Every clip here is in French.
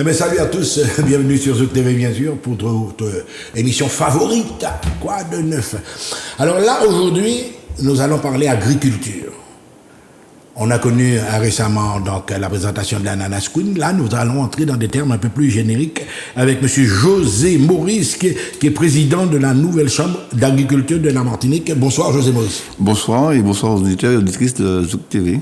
Eh bien, salut à tous, bienvenue sur Zouk TV, bien sûr, pour votre émission favorite, Quoi de neuf. Alors là, aujourd'hui, nous allons parler agriculture. On a connu récemment donc, la présentation de l'Ananas Queen. Là, nous allons entrer dans des termes un peu plus génériques avec M. José Maurice, qui est président de la nouvelle chambre d'agriculture de la Martinique. Bonsoir, José Maurice. Bonsoir et bonsoir aux auditeurs et auditrices de Zouk TV.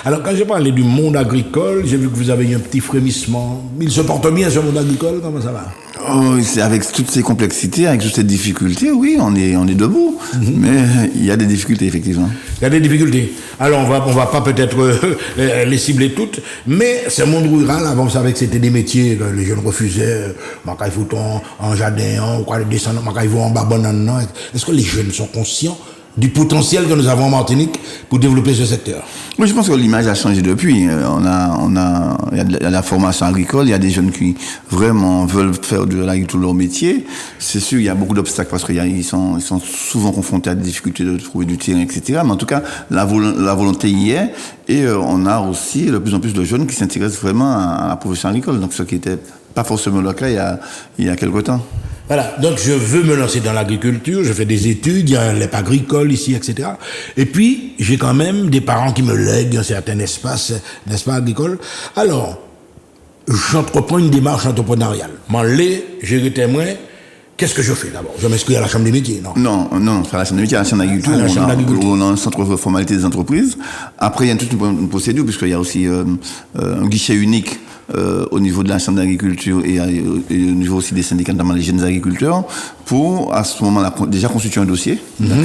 Alors, quand j'ai parlé du monde agricole, j'ai vu que vous avez eu un petit frémissement. Il se porte bien, ce monde agricole? Comment ça va? Oh, c'est avec toutes ces complexités, avec toutes ces difficultés, oui, on est debout. Mais il y a des difficultés, effectivement. Il y a des difficultés. Alors, on va pas peut-être les cibler toutes, mais ce monde rural, avant, vous savez que c'était des métiers que les jeunes refusaient. Macaille fouton, en jardin, ou quoi, les descendants, macaille en bas, banane. Est-ce que les jeunes sont conscients du potentiel que nous avons en Martinique pour développer ce secteur? Oui, je pense que l'image a changé depuis. Il y a la formation agricole, il y a des jeunes qui vraiment veulent faire de l'agriculture leur métier. C'est sûr, il y a beaucoup d'obstacles parce qu'ils sont souvent confrontés à des difficultés de trouver du terrain, etc. Mais en tout cas, la volonté y est. Et on a aussi de plus en plus de jeunes qui s'intéressent vraiment à la profession agricole. Donc, ce qui n'était pas forcément le cas il y a quelque temps. Voilà, donc je veux me lancer dans l'agriculture, je fais des études, il y a un LEP agricole ici, etc. Et puis, j'ai quand même des parents qui me lèguent un certain espace, n'est-ce pas, agricole. Alors, j'entreprends une démarche entrepreneuriale. J'ai témoin. Qu'est-ce que je fais d'abord? Je m'inscris à la Chambre des métiers, non? Non, c'est à la Chambre des métiers, à la Chambre d'agriculture. On a un centre de formalité des entreprises. Après, il y a toute une procédure, puisqu'il y a aussi un guichet unique au niveau de la Chambre d'agriculture et au niveau aussi des syndicats, notamment les jeunes agriculteurs, pour, à ce moment-là, déjà constituer un dossier.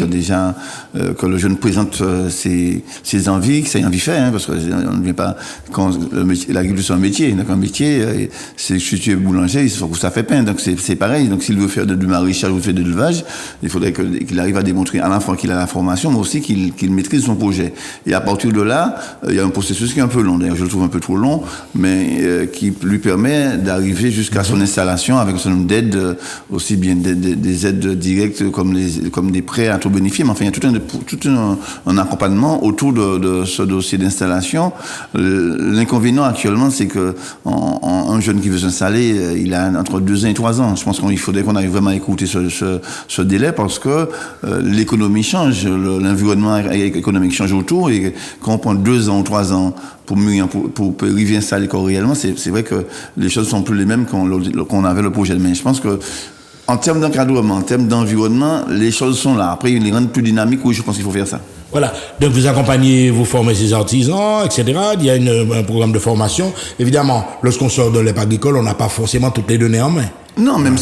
Déjà, que le jeune présente ses envies, ses envies faire, parce qu'on ne vient pas, quand l'agriculture c'est un métier. Donc, un métier, c'est si tu es boulanger, il faut que ça fait pain. Donc, c'est pareil. Donc, s'il veut faire du maraîchage ou faire de l'élevage, il faudrait qu'il arrive à démontrer à la fois qu'il a la formation, mais aussi qu'il maîtrise son projet. Et à partir de là, il y a un processus qui est un peu long. D'ailleurs, je le trouve un peu trop long, mais qui lui permet d'arriver jusqu'à son installation avec un certain nombre d'aides, aussi bien des aides directes comme des prêts à taux bonifié. Mais enfin, il y a tout un accompagnement autour de ce dossier d'installation. L'inconvénient actuellement, c'est que un jeune qui veut s'installer, il a entre 2 ans et 3 ans. Je pense qu'il faudrait qu'on arrive vraiment à écouter ce délai parce que l'économie change, l'environnement économique change autour, et quand on prend 2 ans ou 3 ans pour arriver à installer réellement, c'est vrai que les choses sont plus les mêmes qu'on avait le projet. Mais je pense que en termes d'encadrement, en termes d'environnement, les choses sont là. Après, ils les rendent plus dynamiques, oui, je pense qu'il faut faire ça. Voilà. Donc, vous accompagnez, vous formez ces artisans, etc. Il y a un programme de formation. Évidemment, lorsqu'on sort de l'EP agricole, on n'a pas forcément toutes les données en main. Non, même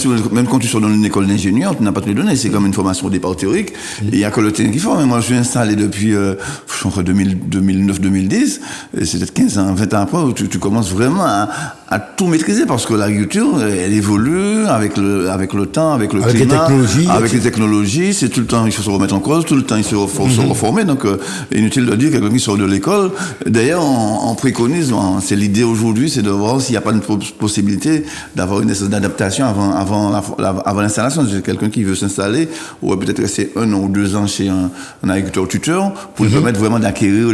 quand tu sors dans une école d'ingénieur, tu n'as pas toutes les données. C'est comme une formation au départ théorique. Et il n'y a que le terrain qui forme. Moi, je suis installé depuis 2009-2010. Et c'est peut-être 15 ans, 20 ans après où tu commences vraiment à tout maîtriser parce que l'agriculture, elle évolue avec le temps, avec le climat, avec les technologies. C'est tout le temps, il faut se remettre en cause, tout le temps, il faut se reformer. Donc, inutile de dire quelqu'un qui sort de l'école. D'ailleurs, on préconise, c'est l'idée aujourd'hui, c'est de voir s'il n'y a pas une possibilité d'avoir une espèce d'adaptation avant l'installation. C'est quelqu'un qui veut s'installer ou peut-être rester 1 an ou 2 ans chez un agriculteur tuteur pour lui permettre vraiment d'acquérir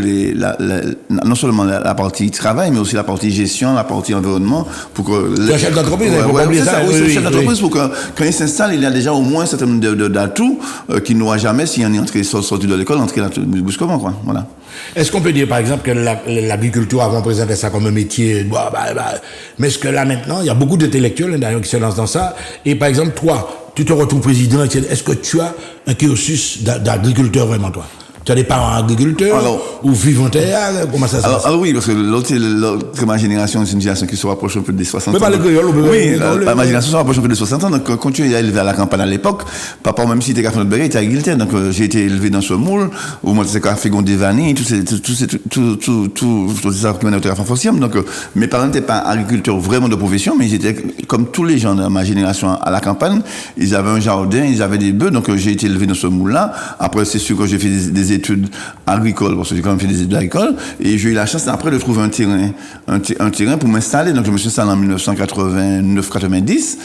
non seulement la partie travail, mais aussi la partie gestion, la partie environnement, pour que le chef d'entreprise, c'est le chef d'entreprise pour que quand il s'installe, il a déjà au moins un certain nombre d'atouts qu'il n'aura jamais s'il en est sorti de l'école, entré là brusquement, quoi. Voilà. Est-ce qu'on peut dire, par exemple, que l'agriculture, avant, présentait ça comme un métier, mais est-ce que là, maintenant, il y a beaucoup d'intellectuels, d'ailleurs, qui se lancent dans ça, et par exemple, toi, tu te retrouves président, etc. Est-ce que tu as un cursus d'agriculteur, vraiment, toi? Tu as des parents agriculteurs ou vivants-terres? Comment ça se passe? Alors oui, parce que ma génération, c'est une génération qui se rapproche un peu des 60 ans. Mais pas le créole, oui, ma génération se rapproche un peu des 60 ans. Donc, quand tu es élevé à la campagne à l'époque, papa, même si tu étais à Fontainebleau, il était agriculteur. Donc, j'ai été élevé dans ce moule, où moi, c'était café Gondé Vanille, tout ça qui m'a été à Fontainebleau. Donc, mes parents n'étaient pas agriculteurs vraiment de profession, mais ils étaient comme tous les gens de ma génération à la campagne. Ils avaient un jardin, ils avaient des bœufs. Donc, j'ai été élevé dans ce moule-là. Après, c'est sûr que j'ai fait des des études agricoles, parce que j'ai quand même fait des études agricoles, et j'ai eu la chance après de trouver un terrain pour m'installer. Donc je me suis installé en 1989-90,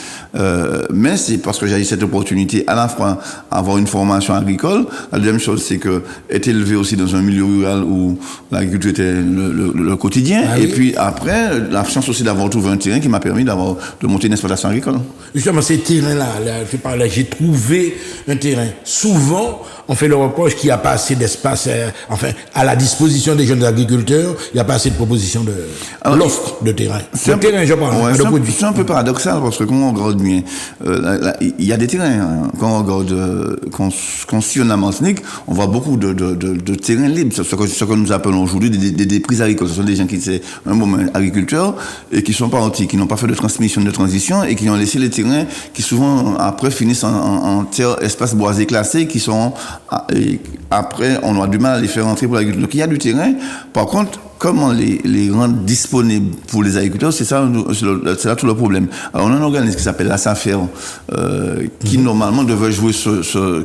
mais c'est parce que j'ai eu cette opportunité à la fois avoir une formation agricole. La deuxième chose, c'est que être élevé aussi dans un milieu rural où l'agriculture était le quotidien. Ah, et oui. Puis après, la chance aussi d'avoir trouvé un terrain qui m'a permis de monter une exploitation agricole. Justement, ces terrains-là, j'ai trouvé un terrain. Souvent, on fait le reproche qu'il n'y a pas assez d'espace, à la disposition des jeunes agriculteurs, il n'y a pas assez de propositions de l'offre de terrain. C'est un peu paradoxal parce que quand on regarde bien, il y a des terrains. Quand on regarde, quand on sillonne la Martinique, on voit beaucoup de terrains libres. Ce que nous appelons aujourd'hui des prises agricoles. Ce sont des gens qui sont un moment agriculteurs et qui sont partis, qui n'ont pas fait de transmission, de transition et qui ont laissé les terrains qui souvent après finissent en terre, espaces boisés classés qui sont après on a du mal à les faire entrer pour l'agriculture. Donc il y a du terrain. Par contre, comment les rendre disponibles pour les agriculteurs, c'est là tout le problème. Alors on a un organisme qui s'appelle la SAFER, qui normalement devait jouer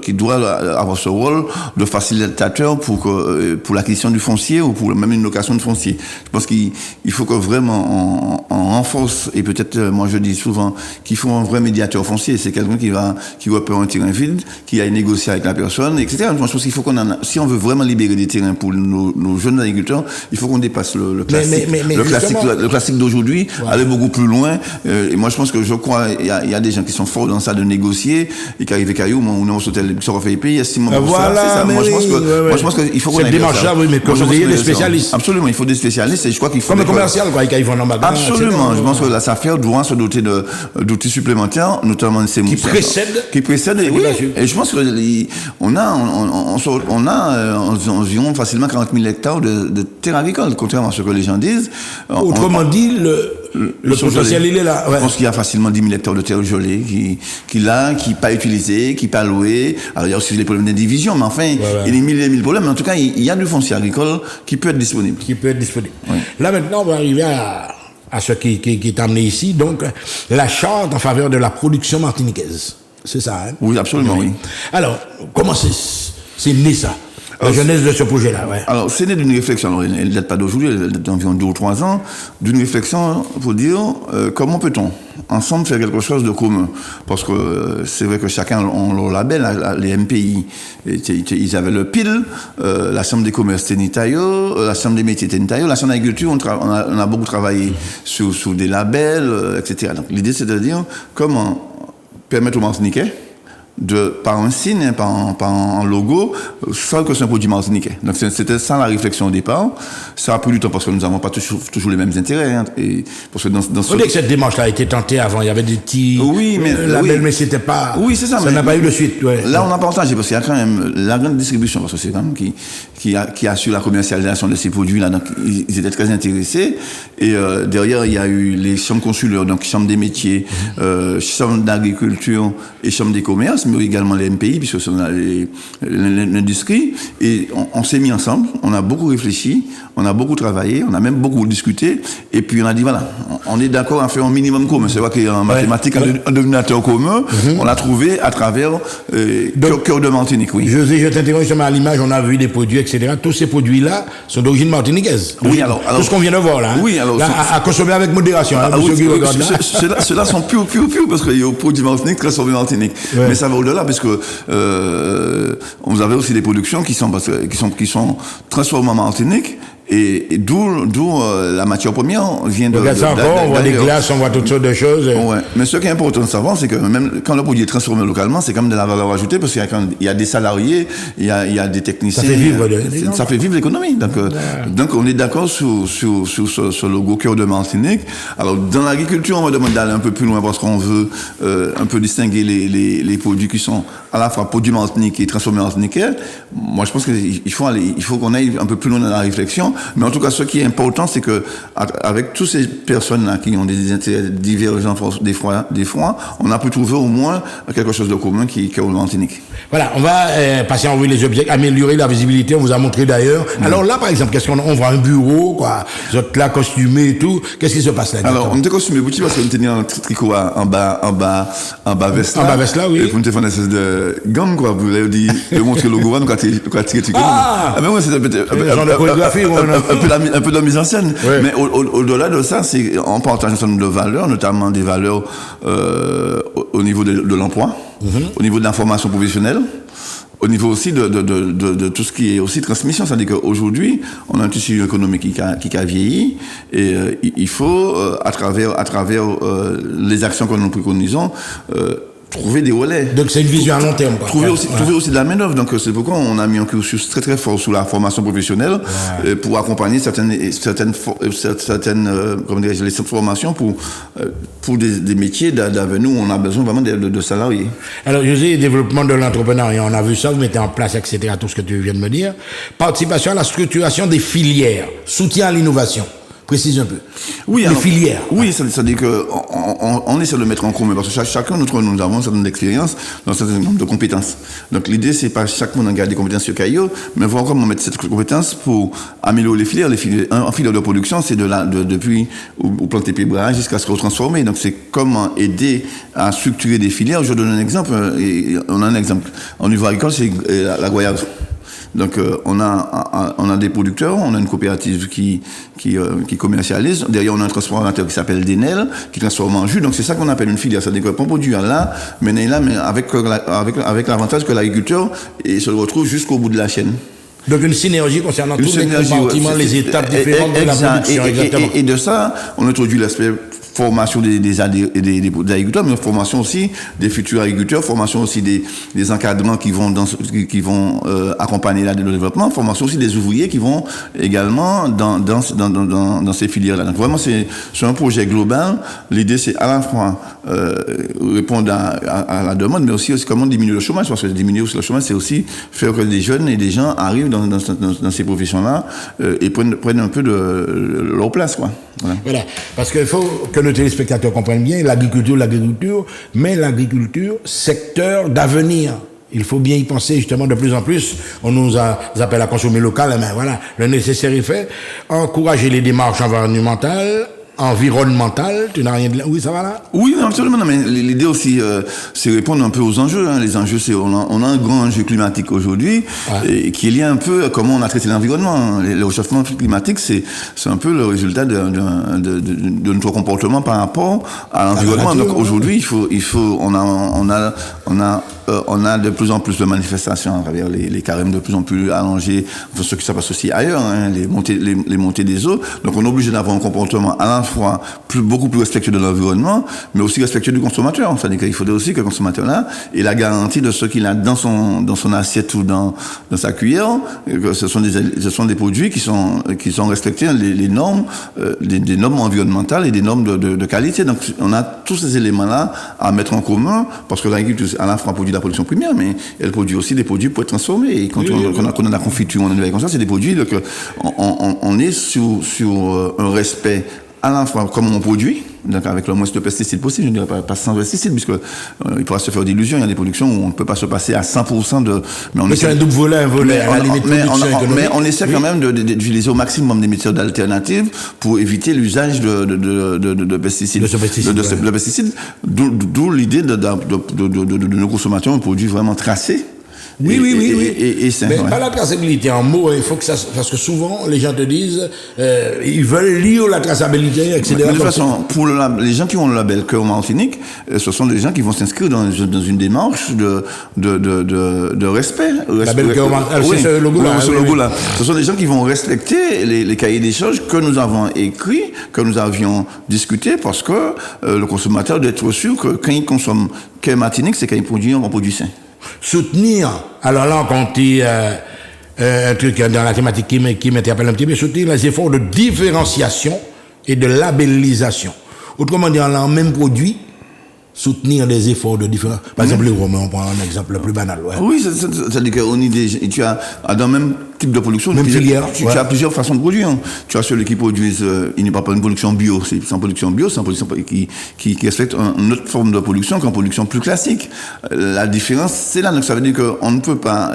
qui doit avoir ce rôle de facilitateur pour l'acquisition du foncier ou pour même une location de foncier. Je pense qu'il faut que vraiment on renforce, et peut-être moi je dis souvent qu'il faut un vrai médiateur foncier. C'est quelqu'un qui repère un terrain vide, qui a négocié avec la personne, etc. Moi je pense qu'il faut si on veut vraiment libérer des terrains pour nos jeunes agriculteurs, il faut qu'on dépasse le classique. Le classique d'aujourd'hui, voilà. Aller beaucoup plus loin. Et moi, je crois, il y a des gens qui sont forts dans ça de négocier et qui arrivent à Caillou, on a sauté le sort fait payer, estime voilà, ça. C'est ça. Moi, je pense qu'il faut qu'on ait cette démarche-là, oui, mais comme vous ayez des spécialistes. Absolument, il faut des spécialistes et je crois qu'il faut. Comme le commercial, quoi, ils vont en magasin. Absolument, je pense que la SAFER doit se doter d'outils supplémentaires, notamment ces qui précèdent, oui. Et je pense qu'on a environ facilement 40 000 hectares de terres agricoles. Contrairement à ce que les gens disent. Autrement dit, le potentiel, il est là. Ouais. Je pense qu'il y a facilement 10 000 hectares de terre gelées qui pas utilisées, qui pas louées. Alors, il y a aussi les problèmes d'indivision, mais enfin, il y a mille et mille problèmes. Mais en tout cas, il y a du foncier agricole qui peut être disponible. Oui. Là, maintenant, on va arriver à ce qui est amené ici. Donc, la charte en faveur de la production martiniquaise. C'est ça, hein? Oui, absolument, oui. Alors, comment c'est né ça? La jeunesse de ce projet-là, ouais. Alors, c'est né d'une réflexion, alors elle ne date pas d'aujourd'hui, elle date d'environ 2 ou 3 ans, d'une réflexion pour dire comment peut-on ensemble faire quelque chose de commun. Parce que c'est vrai que chacun a leur label, les MPI, ils avaient le PIL, la Chambre des commerces était Nitayo, la Chambre des métiers était Nitayo, la Chambre d'agriculture, on a beaucoup travaillé sur des labels, etc. Donc l'idée c'est de dire comment permettre aux Martiniquais par un signe, par un logo, sans que c'est un produit martiniquais. Donc c'était ça la réflexion au départ. Ça a pris du temps parce que nous n'avons pas toujours les mêmes intérêts. Hein, et parce que on dit que cette démarche-là a été tentée avant. Il y avait des petits labels, mais c'était pas. Oui, c'est ça. Ça n'a pas eu de suite. Ouais. Là, on n'a pas partagé parce qu'il y a quand même la grande distribution, parce que c'est quand même qui assure la commercialisation de ces produits-là. Donc ils étaient très intéressés. Et derrière, il y a eu les chambres consulaires, donc chambre des métiers, chambre d'agriculture et chambre des commerces, mais également les MPI, puisque c'est l'industrie. Et on s'est mis ensemble, on a beaucoup réfléchi, on a beaucoup travaillé, on a même beaucoup discuté. Et puis on a dit, voilà, on est d'accord à faire un minimum commun. C'est vrai qu'en mathématiques, un dénominateur commun, on l'a trouvé à travers Cœur de Martinique, oui. José, je t'interromps justement à l'image, on a vu des produits, etc. Tous ces produits-là sont d'origine martiniquaise. Oui, alors tout ce qu'on vient de voir là. Hein. Oui, alors. Là, à consommer avec modération. Ceux-là sont purs, parce qu'il y a des produits Martinique, transformés Martinique. Ouais. Mais ça va au-delà, parce que vous avez aussi des productions qui sont transformées en Martinique. Et d'où la matière première vient de. Regarde ça encore, on voit des glaces, on voit toutes sortes de choses. Ouais. Mais ce qui est important de savoir, c'est que même quand le produit est transformé localement, c'est quand même de la valeur ajoutée parce qu'il y a des salariés, il y a des techniciens. Ça fait vivre l'économie. Donc on est d'accord sur ce logo Cœur de Martinique. Alors dans l'agriculture, on va demander d'aller un peu plus loin parce qu'on veut un peu distinguer les produits qui sont à la fois produits martiniquais et transformés martiniquais. Moi, je pense qu'il faut qu'on aille un peu plus loin dans la réflexion. Mais en tout cas, ce qui est important, c'est que avec toutes ces personnes-là qui ont des intérêts divergents des fois, on a pu trouver au moins quelque chose de commun qui est au Martinique. Voilà, on va passer en revue les objets, améliorer la visibilité, on vous a montré d'ailleurs. Alors là, par exemple, qu'est-ce qu'on voit un bureau, quoi, vous êtes là costumé et tout, qu'est-ce qui se passe là? Alors, on était costumé beaucoup parce qu'on tenait un tricot en bas veste là. En bas veste là, oui. Et pour nous faire une espèce de gang, quoi, vous l'avez dit, montrer le gouvernement quand tu tricot. Ah! Mais moi, c'est un peu de mise en scène. Ouais. Mais au-delà de ça, c'est, on partage un certain nombre de valeurs, notamment des valeurs, au niveau de l'emploi, au niveau de l'information professionnelle, au niveau aussi de tout ce qui est aussi transmission. C'est-à-dire qu'aujourd'hui, on a un tissu économique qui a vieilli et il faut, à travers les actions que nous préconisons, trouver des relais. Donc c'est une vision à long terme, quoi. Trouver aussi de la main-d'œuvre. Donc c'est pourquoi on a mis un cursus très très fort sur la formation professionnelle pour accompagner certaines comment dirais-je, les formations pour des métiers d'avenir où on a besoin vraiment de salariés. Alors je dis développement de l'entrepreneuriat, on a vu ça, vous mettez en place, etc., tout ce que tu viens de me dire. Participation à la structuration des filières, soutien à l'innovation. Précise un peu. Oui, les filières. Oui, c'est-à-dire qu'on essaie de le mettre en commun parce que chacun d'entre nous avons un certain nombre d'expériences dans un certain nombre de compétences. Donc l'idée, c'est pas chaque monde en garder des compétences sur caillou, mais voir comment mettre cette compétence pour améliorer les filières. En filière de production, c'est depuis au planter pied bras jusqu'à se transformer. Donc c'est comment aider à structurer des filières. Je donne un exemple. On a un exemple. Au niveau agricole, c'est la goyave. Donc on a des producteurs, on a une coopérative qui commercialise. Derrière on a un transformateur qui s'appelle Denel qui transforme en jus. Donc c'est ça qu'on appelle une filière. C'est-à-dire qu'on produit là, mais avec l'avantage que l'agriculteur se retrouve jusqu'au bout de la chaîne. Donc une synergie concernant tous les compartiments, les étapes différentes de la production. Exactement. Et de ça, on introduit l'aspect formation des agriculteurs, mais formation aussi des futurs agriculteurs, formation aussi des encadrements qui vont accompagner le développement, formation aussi des ouvriers qui vont également dans ces filières-là. Donc vraiment, c'est un projet global. L'idée, c'est à la fois répondre à la demande, mais aussi comment diminuer le chômage, parce que diminuer aussi le chômage, c'est aussi faire que des jeunes et des gens arrivent dans ces professions-là et prennent un peu de leur place, quoi. Voilà. Parce qu'il faut que nos téléspectateurs comprennent bien l'agriculture, mais l'agriculture, secteur d'avenir. Il faut bien y penser justement de plus en plus. On nous appelle à consommer local, mais voilà, le nécessaire est fait. Encourager les démarches environnementales, tu n'as rien de là. Oui, ça va là? Oui, absolument. Non, mais l'idée aussi, c'est répondre un peu aux enjeux. Hein. Les enjeux, on a un grand enjeu climatique aujourd'hui, et qui est lié un peu à comment on a traité l'environnement. Le réchauffement climatique, c'est un peu le résultat de notre comportement par rapport à l'environnement. Donc aujourd'hui, on a de plus en plus de manifestations à travers les carèmes de plus en plus allongés, ce qui se passe aussi ailleurs, hein, les montées des eaux. Donc on est obligé d'avoir un comportement à la fois beaucoup plus respectueux de l'environnement, mais aussi respectueux du consommateur. C'est-à-dire qu'il faudrait aussi que le consommateur-là ait la garantie de ce qu'il a dans son assiette ou dans sa cuillère, que ce sont des produits qui sont respectés les normes, des normes environnementales et des normes de qualité. Donc on a tous ces éléments-là à mettre en commun, parce que l'agriculture, à la fois produit de la production première, mais elle produit aussi des produits pour être transformés. Et quand on a la confiture, on a comme ça, c'est des produits, donc on est sur un respect à la fois comme on produit, donc avec le moins de pesticides possible, je ne dirais pas sans pesticides, puisque il pourra se faire d'illusions. Il y a des productions où on ne peut pas se passer à 100% de. Mais c'est un double volet, à la limite mais on essaie quand même d'utiliser au maximum des méthodes alternatives pour éviter l'usage de pesticides. De pesticides. D'où l'idée de nos consommateurs un produit vraiment tracé. Oui. Et mais pas la traçabilité en mots, il faut que ça, parce que souvent les gens te disent, ils veulent lire la traçabilité, etc. Mais de toute façon, pour les gens qui ont le label Cœur Martinique, ce sont des gens qui vont s'inscrire dans une démarche de respect. Label Cœur Martinique, c'est ce logo-là. Ce sont des gens qui vont respecter les cahiers des charges que nous avons écrits, que nous avions discutés, parce que le consommateur doit être sûr que quand il consomme Cœur Martinique, c'est quand il produit un produit sain. Soutenir, alors là on dit un truc dans la thématique qui m'interpelle un petit peu, soutenir les efforts de différenciation et de labellisation. Autrement dit, en même produit, soutenir des efforts de différence. Par exemple, les Romains, on prend un exemple le plus banal. Ouais. Oui, c'est-à-dire qu'on tu as dans même types de production. Même filière. Tu as plusieurs façons de produire. Tu as ceux qui produisent, il n'y a pas une production bio, c'est une production bio, c'est une production qui respecte une autre forme de production qu'une production plus classique. La différence, c'est là. Donc ça veut dire qu'on ne peut pas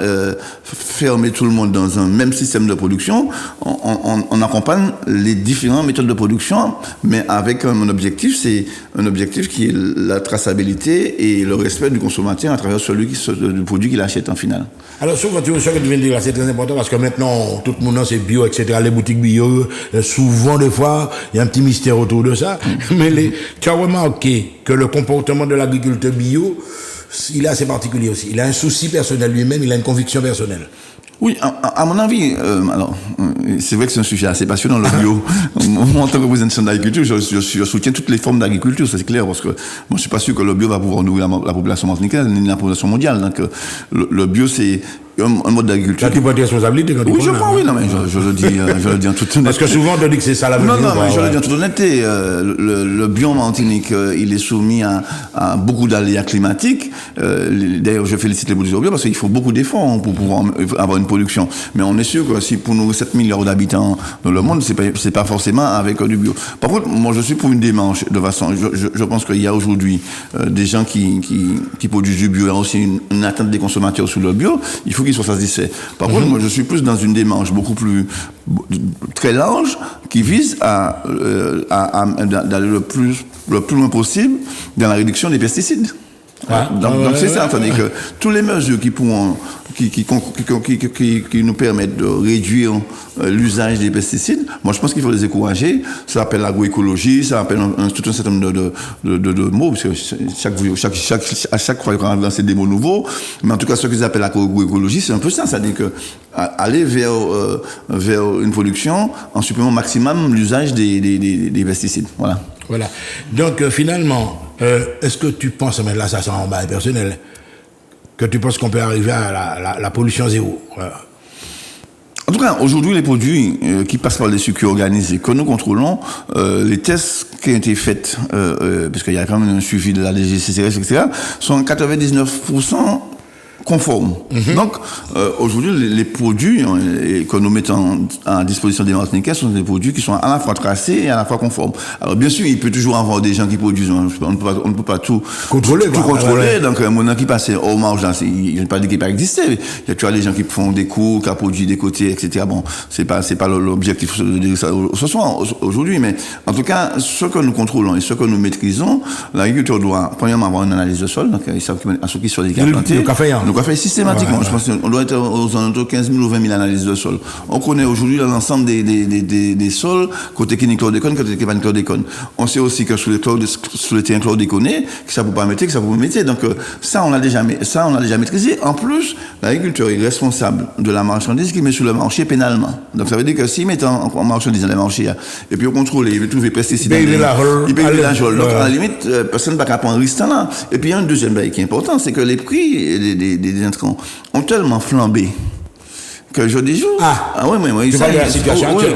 fermer tout le monde dans un même système de production. On accompagne les différentes méthodes de production, mais avec un objectif, c'est un objectif qui est la traçabilité et le respect du consommateur à travers du produit qu'il achète en final. Alors, ce que tu viens de dire là, c'est très important parce que maintenant, tout le monde c'est bio, etc. Les boutiques bio, souvent, des fois, il y a un petit mystère autour de ça. Mais tu as remarqué que le comportement de l'agriculteur bio, il est assez particulier aussi. Il a un souci personnel lui-même, il a une conviction personnelle. Oui, à mon avis, alors, c'est vrai que c'est un sujet assez passionnant, le bio. Moi, en tant que représentant de l'agriculture, je soutiens toutes les formes d'agriculture, ça c'est clair, parce que moi, je suis pas sûr que le bio va pouvoir nourrir la population martiniquaise, ni la population mondiale. Donc, le bio, c'est un mode d'agriculture. Là, tu prends tes responsabilités quand tu oui, je prends, oui, non, mais je le dis en toute honnêteté. Parce que souvent, on te dit que c'est ça la vérité. Non, mais je le dis en toute honnêteté. Le bio en Martinique, il est soumis à beaucoup d'aléas climatiques. D'ailleurs, je félicite les producteurs bio parce qu'il faut beaucoup d'efforts pour pouvoir avoir une production. Mais on est sûr que si pour nous 7 milliards d'habitants dans le monde, c'est pas forcément avec du bio. Par contre, moi, je suis pour une démarche de façon. Je pense qu'il y a aujourd'hui des gens qui produisent du bio. Il y a aussi une attente des consommateurs sur le bio. Il faut qu'ils soient satisfaits. Par contre, moi, je suis plus dans une démarche beaucoup plus très large qui vise à d'aller le plus loin possible dans la réduction des pesticides. Donc c'est ça, c'est-à-dire que toutes les mesures qui nous permettent de réduire l'usage des pesticides, moi je pense qu'il faut les encourager. Ça s'appelle l'agroécologie, ça s'appelle tout un certain nombre de mots, parce que à chaque fois qu'on va lancer des mots nouveaux, mais en tout cas ce qu'ils appellent l'agroécologie, c'est un peu ça, c'est-à-dire que aller vers une production en supprimant au maximum l'usage des pesticides. Voilà. Donc finalement, est-ce que tu penses, mais là ça sent en bas personnel, que tu penses qu'on peut arriver à la pollution zéro? En tout cas, aujourd'hui, les produits qui passent par les circuits organisés que nous contrôlons, les tests qui ont été faits, parce qu'il y a quand même un suivi de la DGCCRF, etc., sont à 99% conformes. Donc, aujourd'hui, les produits que nous mettons à disposition des Martiniquais sont des produits qui sont à la fois tracés et à la fois conformes. Alors, bien sûr, il peut toujours y avoir des gens qui produisent, on ne peut pas tout contrôler. Donc, mon qui passe au marge, là, il ne pas dit qu'il n'a pas existé. Il y a toujours des gens qui font des cours, qui produisent des côtés, etc. Bon, c'est pas l'objectif de dire ça ce soir, aujourd'hui, mais en tout cas, ce que nous contrôlons et ce que nous maîtrisons, l'agriculture doit, premièrement, avoir une analyse de sol, donc, ils savent à ceux qui sont des plantés. Donc, on fait systématiquement. Je pense qu'on doit être aux alentours de 15 000 ou 20 000 analyses de sol. On connaît aujourd'hui l'ensemble des sols, côté chlordécone, côté chlordécone. On sait aussi que sous les terrains chlordéconés, que ça ne peut pas mettre, que ça peut mettre. Donc, ça, on l'a déjà maîtrisé. En plus, l'agriculteur est responsable de la marchandise qu'il met sur le marché pénalement. Donc, ça veut dire que s'il met en marchandise dans les marchés, et puis on contrôle, il veut trouver pesticides. Il paye la jole. Donc, à la limite, personne ne va pas prendre un risque là. Et puis, il y a un deuxième bail qui est important, c'est que les prix des intrants ont tellement flambé que je dis jour. Oui. Tu parles de la situation actuelle.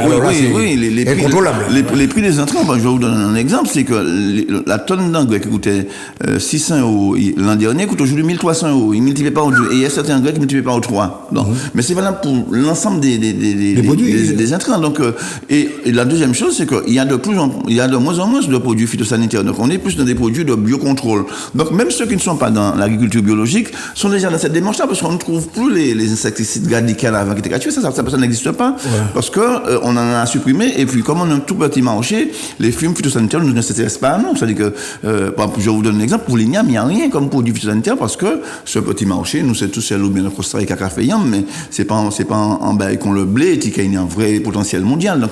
Les prix des intrants, je vais vous donner un exemple, c'est que la tonne d'engrais qui coûtait 600 € l'an dernier coûte aujourd'hui 1 300 €. Ils ne multiplient pas au 2. Et il y a certains engrais qui ne multiplient pas au 3. Donc, mais c'est valable pour l'ensemble des intrants. Donc, et la deuxième chose, c'est qu'il y a de moins en moins de produits phytosanitaires. Donc, on est plus dans des produits de biocontrôle. Donc, même ceux qui ne sont pas dans l'agriculture biologique sont déjà dans cette démarche-là parce qu'on ne trouve plus les insecticides radicaux avant qui était gratuit, ça n'existe pas, parce que on en a supprimé, et puis comme on a un tout petit marché, les fumes phytosanitaires ne s'intéressent pas à nous. C'est-à-dire que, je vous donne un exemple, pour l'igname, il n'y a rien comme produit phytosanitaire, parce que ce petit marché, nous c'est tout seul ou bien le Costa Rica caféian, mais c'est pas en bail qu'on le blé, et qu'il y a un vrai potentiel mondial. Donc,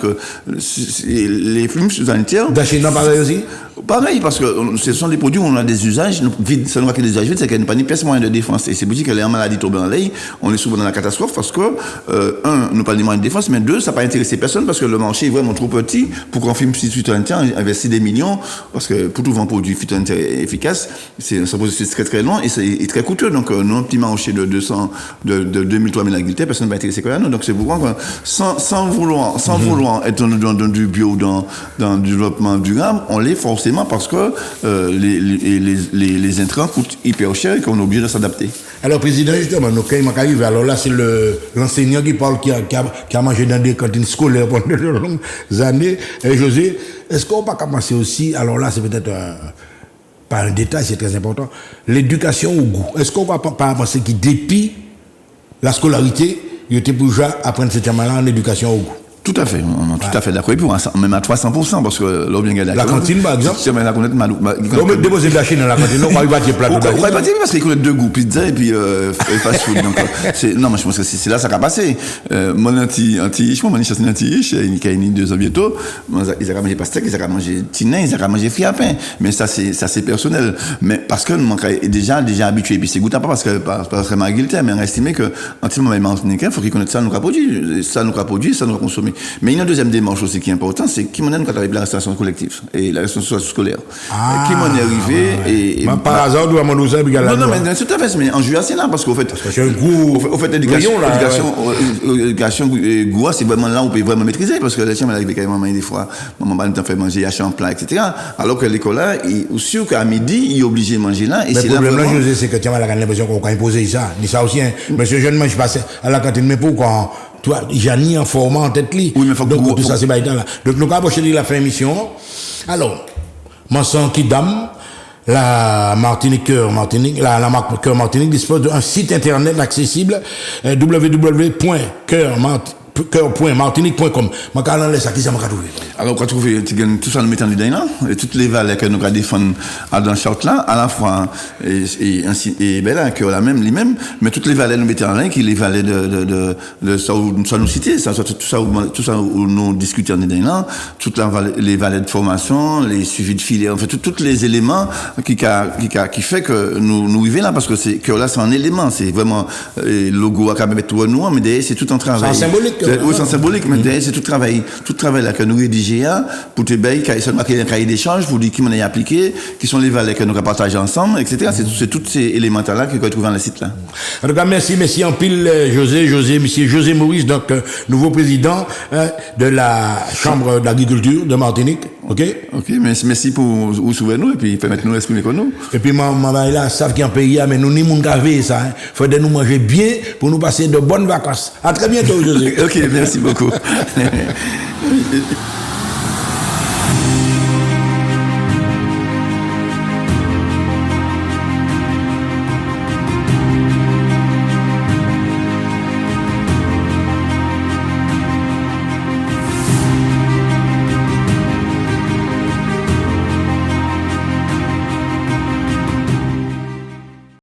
les fumes phytosanitaires. D'Achina, pareil aussi? Pareil, parce que ce sont des produits où on a des usages vides. Ça ne va que des usages vides, c'est qu'il n'y a pas ni pièce moyen de défense. Et c'est pour dire que les maladies tombent en l'air, on est souvent dans la catastrophe parce que, nous pas de moyens de défense, mais deux, ça n'a pas intéressé personne parce que le marché est vraiment trop petit pour qu'on filme phytosanitaire, investit des millions, parce que pour tout vendre produit phytosanitaire efficace, c'est très très long et c'est très coûteux. Donc, nous, un petit marché de 2000, 3000 agriculteurs, personne ne va intéresser quoi à nous. Donc, c'est pourquoi, sans vouloir être dans du bio, dans du développement durable, on l'est forcément forcément parce que les intrants coûtent hyper cher et qu'on est obligé de s'adapter. Alors, président, justement, nous, quand il m'arrive, alors là, c'est l'enseignant qui parle, qui a mangé dans des cantines scolaires pendant de longues années. Et José, est-ce qu'on va pas commencer aussi, alors là, c'est peut-être pas un détail, c'est très important, l'éducation au goût. Est-ce qu'on va pas penser qu'il dépit la scolarité, il était pour déjà apprendre ce thème-là en éducation au goût? Tout à fait, on est tout à fait d'accord. Et puis, même à 300%, parce que l'on vient la cantine, par exemple. Si on la connaît, on met déposer de la Chine dans la cantine, on va y battre plateau. On va y battre parce qu'il connaît deux goûts, pizza et puis fast-food. Donc, non, mais je pense que c'est là ça va passer. Mon je m'en chasse anti-riche, il y a 2 ans bientôt, ils ont mangé pastèque, ils ont mangé tinin, ils ont mangé friapin. Mais ça, c'est personnel. Mais parce que nous déjà habitué. Et puis, c'est goûtant pas parce que Marguerite, mais on a estimé que, en ce moment, il faut qu'ils connaissent ça, nous produit, ça nous produit, ça nous consommer. Mais il y a une deuxième démarche aussi qui est importante, c'est qui m'en est quand arrive la restauration collective et la restauration scolaire. Qui m'en est arrivé et par hasard, doit m'en nous aider. Non, mais tout à fait, mais en juillet, c'est là, parce qu'au fait, l'éducation goût, c'est vraiment là où on peut vraiment maîtriser, parce que les chiens m'arrivent quand même des fois, maman va nous faire manger à plat, etc. Alors que l'école là, sûr qu'à midi, il est obligé de manger là. Et mais le problème là, José, c'est que tu as l'impression qu'on a imposé ça. Dis ça aussi, monsieur, je ne mange pas à la cantine, mais pourquoi? Toi, j'ai ni un format en tête li. Oui, mais faut donc, tout ça, c'est baïdan là. Donc, nous avons approché de la fin émission. Alors, Manson Kidam, la Martinique Cœur Martinique, la marque Cœur Martinique dispose d'un site internet accessible, www.coeur.martinique.com. Ma calendrier, ça qui ça m'a trouvé. Alors, on va trouver tout ça, nous mettons dedans là, et toutes les valeurs que nous avons défendre dans charte là, à la fois, et ben là, que la même, les mêmes, mais toutes les valeurs nous mettons en ligne, qui les valeurs de ça où nous citer, tout ça où nous discutons dedans là, toutes les valeurs de formation, les suivis de filière, en fait, tous les éléments qui fait que nous vivons là, parce que que là, c'est un élément, c'est vraiment, logo à mettre tout noir, mais derrière, c'est tout un travail. C'est symbolique. Oui, c'est symbolique, mais derrière, c'est tout travail là que nous rédigeons pour te bailler, seulement qu'il y a un cahier d'échange, pour dire qui m'en est appliqué, qui sont les valeurs que nous partagons ensemble, etc. C'est tous ces éléments-là que vous trouvez dans le site là. En tout cas, merci en pile, monsieur José Maurice, donc, nouveau président de la Chambre d'agriculture de Martinique. OK, merci pour vous souvenir nous et puis permettre nous exprimer comme nous. Et puis, maman, là, savent qu'il y a un pays, mais nous, ni moun gavé ça, hein. Faut de nous manger bien pour nous passer de bonnes vacances. À très bientôt, José. OK, merci beaucoup.